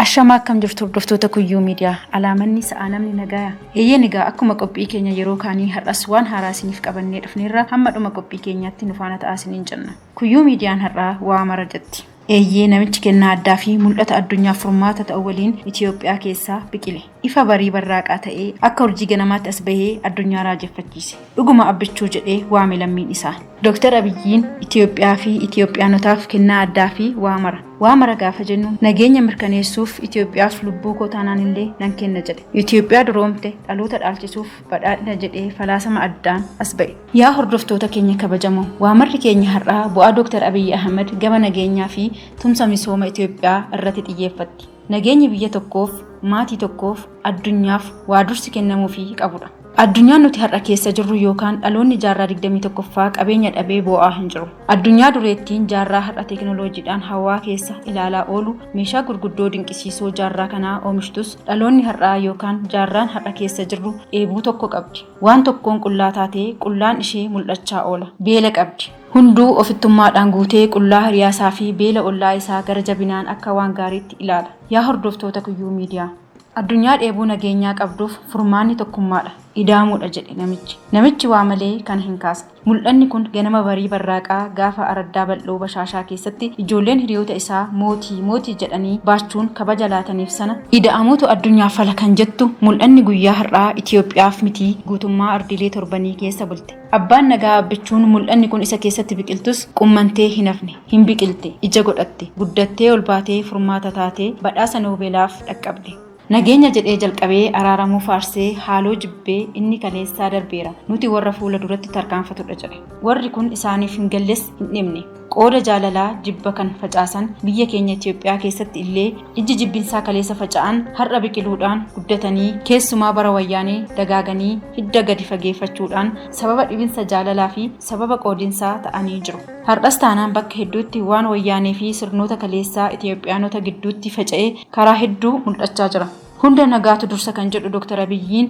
Ashama akkam jirtu hordoftoota Kuyyuu Miidiyaa alaamanni sa'a namni nagaya eeyyeen egaa akkuma qophii keenya yeroo kaanii har'as waan haaraa isiniif qabannee dhufneerra hamma dhuma qophii keenyaatti nu faana ta'aa isiniin jenna. Kuyyuu Miidiyaan har'aa waa mara jetti. Eeyyee namichi kennaa addaa fi mul'ata addunyaa furmaata ta'u waliin Itoophiyaa keessaa biqile. Ifa barii barraaqaa ta'ee akka urjii ganamaatti as bahee addunyaa raajeffachiise. Dhuguma abbichuu jedhee waame lammiin isaa. Dr. Abiyyiin Itoophiyaa fi Itoophiyaanotaaf kennaa addaa fi waa mara. Waa mara gaafa jennu nageenya mirkaneessuuf Itoophiyaaf lubbuu koo taanaan illee nan kenna jedhe. Itoophiyaa duroomte dhaloota dhaalchisuuf badhaadhina jedhee falaasama addaan as ba'e. Yaa hordoftoota keenya kabajamoo waa marri keenya har'aa bu'aa Dr. Abiyyi Ahmed gama nageenyaa fi tumsa misooma Itoophiyaa irratti xiyyeeffatti. Nageenyi biyya tokkoof, maatii tokkoof, addunyaaf waa dursi kennamuufii qabudha. Addunyaan nuti har'a keessa jirru yookaan dhaloonni jaarraa 21ffaa qabeenya dhabee boo'aa hin jiru. Addunyaa dureettiin jaarraa har'a teekinooloojiidhaan hawaa keessa ilaalaa oolu meeshaa gurguddoo dinqisiisoo jaarraa kanaa oomishtus dhaloonni har'aa yookaan jaarraan har'a keessa jirru eebuu tokko qabdi. Waan tokkoon qullaa taatee qullaan ishee mul'achaa oola. Beela qabdi. Hunduu ofittummaadhaan guutee qullaa hiriyaasaa fi beela ollaa isaa gara jabinaan akka waan gaariitti ilaala. Yaa hordoftoota Kuyyuu Miidiyaa addunyaa dheebuu nageenyaa qabduuf furmaanni tokkummaadha. Idaamuudha jedhe namichi. Namichi waa malee kan hin kaasne. Mul'anni kun ganama barii barraaqaa gaafa araddaa bal'oo bashaashaa keessatti ijoolleen hiriyoota isaa mootii jedhanii baachuun kabaja laataniif sana ida'amuutu addunyaaf fala kan jettu mul'anni guyyaa har'aa Itoophiyaaf miti guutummaa ardiilee torbanii keessa bulte. Abbaan nagaa abbichuun mul'anni kun isa keessatti biqiltus qummantee hin hafne, hin biqilte, ija godhatte, guddattee ol baatee furmaata taatee badhaasa noobeelaaf dhaqqabde. Nageenya jedhee jalqabee araaramuu faarsee haaloo jibbee inni kaleessaa darbeera. Nuti warra fuula duratti tarkaanfatudha jedhe. Warri kun isaaniif hin galles hin dhimne. Qooda jaalalaa jibba kan facaasan biyya keenya Itoophiyaa keessatti illee iji jibbinsaa kaleessa faca'an har'a biqiluudhaan guddatanii keessumaa bara wayyaanee dagaaganii hidda gadi fageeffachuudhaan sababa dhibinsa jaalalaa fi sababa qoodinsaa ta'anii jiru. Har'as taanaan bakka hedduutti waan wayyaanee fi sirnoota kaleessaa Itoophiyaanota gidduutti faca'ee karaa hedduu mul'achaa jira. Hunda nagaatu dursa kan jedhu Dr. Abiyyiin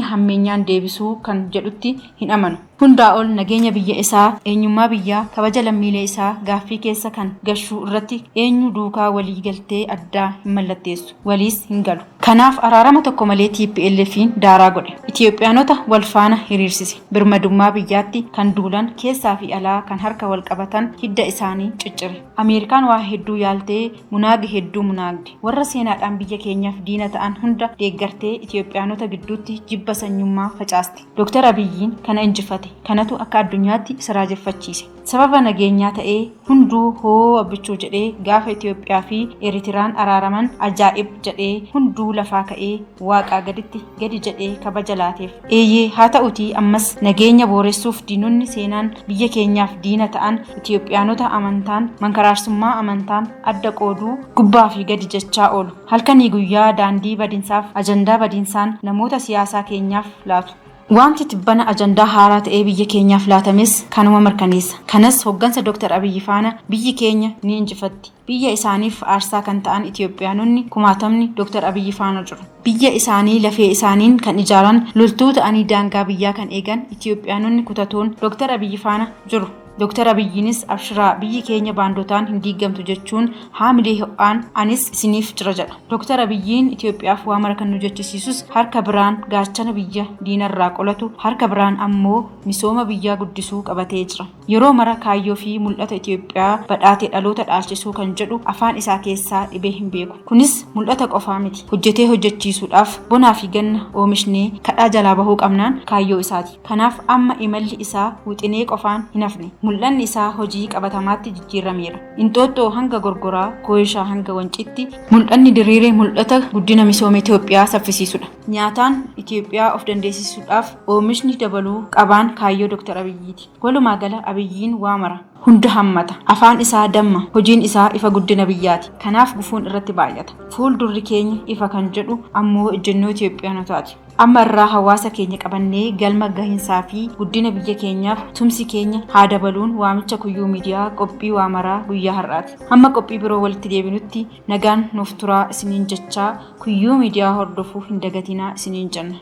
hammeenyaan deebisuu kan jedhutti hin amanu. Hundaa ol nageenya biyya isaa, eenyummaa biyyaa, kabaja lammiilee isaa gaaffii keessa kan gashuu irratti eenyu duukaa walii galtee addaa hin mallatteessu, waliis hin galu. Kanaaf araarama tokko malee TPLF'n daaraa godhe. Itoophiyaanota wal faana hiriirsise. Birmadummaa biyyaatti kan duulan keessaa fi alaa kan harka wal qabatan hidda isaanii ciccire. Ameerikaan waa hedduu yaaltee munaagi hedduu munaagde. Warra seenaadhaan biyya keenyaaf diina ta'an hunda deeggartee Itoophiyaanota gidduutti jibba sanyummaa facaaste. Dr. Abiyyiin kana injifate. Kanatu akka addunyaatti isa raajeffachiise. Sababa nageenyaa ta'ee hunduu hoo abbichuu jedhee gaafa Itoophiyaa fi Eritiraan araaraman ajaa'ib jedhee hunduu lafaa ka'ee waaqaa gaditti gadi jedhee kabaja laateef. Eeyyee haa ta'utii ammas nageenya booressuuf diinonni seenaan biyya keenyaaf diina ta'an Itoophiyaanota amantaan mankaraarsummaa amantaan adda qooduu gubbaa fi gadi jechaa oolu. Halkanii guyyaa daandii badinsaaf ajandaa badinsaan namoota siyaasaa keenyaaf laatu. Wanti tibbana ajandaa haaraa ta'ee biyya keenyaaf laatames kanuma mirkaneessa. Kanas hoggansa Dr. Abiyyi faana biyyi keenya ni injifatti. Biyya isaaniif aarsaa kan ta'an Itoophiyaanonni kumaatamni Dr. Abiyyi faana jiru. Biyya isaanii lafee isaaniin kan ijaaran loltuu ta'anii daangaa biyyaa kan eegan Itoophiyaanonni kutatoon Dr. Abiyyi faana jiru. Dr. Abiyyiinis abshiraa biyyi keenya baandotaan hin diigamtu jechuun haamilee ho'aan anis isiniif jira jedha. Dr. Abiyyiin Itoophiyaaf waa mara kan nu jechisiisus harka biraan gaachana biyya diinarraa qolatu harka biraan ammoo misooma biyyaa guddisuu qabatee jira. Yeroo mara kaayyoo fi mul'ata Itoophiyaa badhaatee dhaloota dhaalchisuu kan jedhu afaan isaa keessaa dhibee hin beeku. Kunis mul'ata qofaa miti. Hojjetee hojjechiisuudhaaf bonaa fi ganna oomishnee kadhaa jalaa bahuu qabnaan kaayyoo isaati. Kanaaf amma imalli isaa wixinee qofaan hin hafne. Mul'anni isaa hojii qabatamaatti jijjiirameera. Inxooxxoo hanga gorgoraa, Kooyishaa hanga Wanciitti mul'anni diriiree mul'ata guddina misooma Itoophiyaa saffisiisudha. Nyaataan Itoophiyaa of dandeessisuudhaaf oomishni dabaluu qabaan kaayyoo Dr. Abiyyiiti. Walumaa gala Abiyyiin waa mara. Hunda hammata. Afaan isaa damma. Hojiin isaa ifa guddina biyyaati. Kanaaf gufuun irratti baay'ata. Fuuldurri keenya ifa kan jedhu ammoo ejjennoo Itoophiyaanotaati. Amma irraa hawaasa keenya qabannee galma gahinsaa fi guddina biyya keenyaaf tumsi keenya haa dabaluun waamicha Kuyyuu Miidiyaa qophii waa maraa guyyaa har'aati. Hamma qophii biroo walitti deebinutti nagaan nuuf turaa isiniin jechaa Kuyyuu Miidiyaa hordofuu hin dagatinaa isiniin jenna.